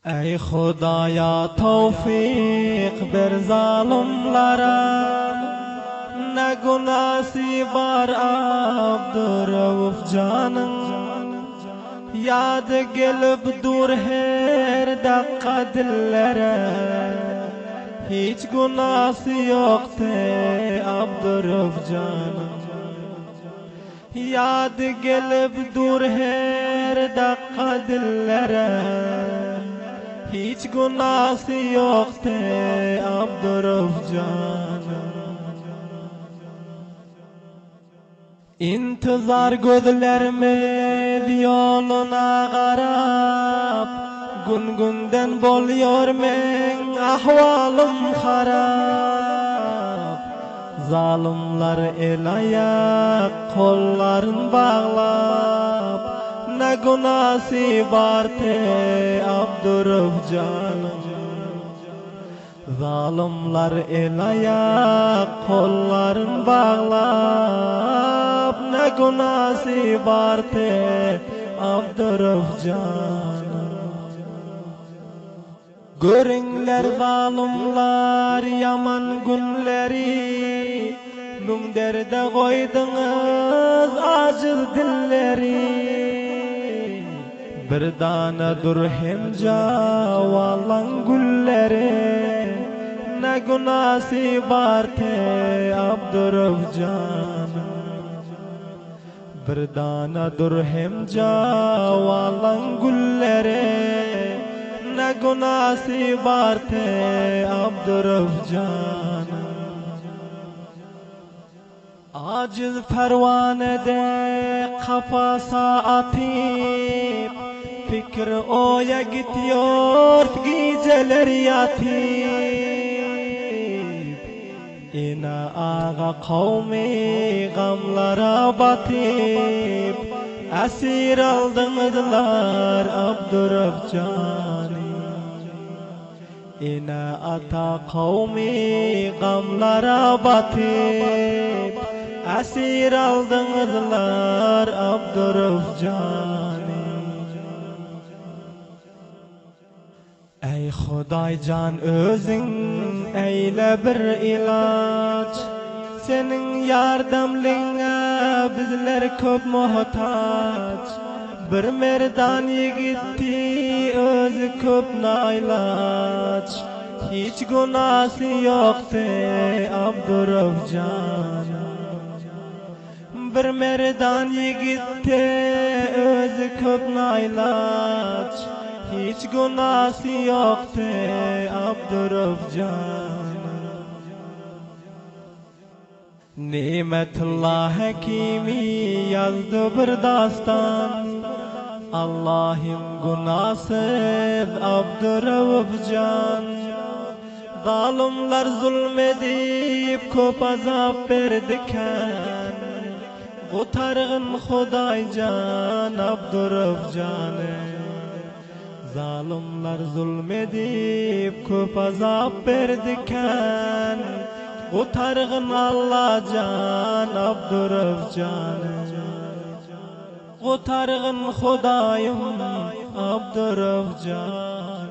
Ey Xudaya tevfik ber zalimlara, ne günahı var Abdurrauf canın. Yadı gelip dur her dakika dillere, hiç günahı yoktu Abdurrauf canın. Yadı gelip dur her dakika dillere, hiç günahı yoktu Abdurrauf canım. İntizar gözlerimiz yoluna qarab, gün günden boluyor men ahvalım harap. Zalimlar el ayak kollarını bağlap, ne günahı vardı Abdurrauf canım. Zalimlar el ayak kollarını bağlap, ne günahı vardı Abdurrauf canım. Görünler zalimlar yaman günleri, nun derde koydunuz aciz dilleri. Bir dana durhemca valan gülleri, ne günahı vardı Abdurrauf canım. Bir dana durhemca valan gülleri, ne günahı vardı Abdurrauf canım. Aciz pervanede kafasa atıp, fikir oya gidiyor geceler yatıp. İna ağa kavmi gamlara batıp, esir aldınızlar Abdurrauf canım. İna ata kavmi gamlara batıp, esir aldınızlar Abdurrauf canım. Ey Xuday can özün eyle bir ilaç, senin yardımlığına bizler köp muhtaç. Bir merdan yigitti özü köp naylaç, hiç günahı yoktu Abdurrauf canım. Bir merdan yigitti özü köp naylaç, hiç günahı yoktu Abdurrauf canım. Nimetullah Hakimi yazdı bir dastan, Allah'ım günahsız Abdurrauf can. Zalimler zulmedip köp azap verdiken, kurtargın Xuday can Abdurrauf canım. Zalimler zulmedip köp azap verdiken, kurtargın Allah can Abdurrauf canım. Kurtargın Xudayım Abdurrauf canım.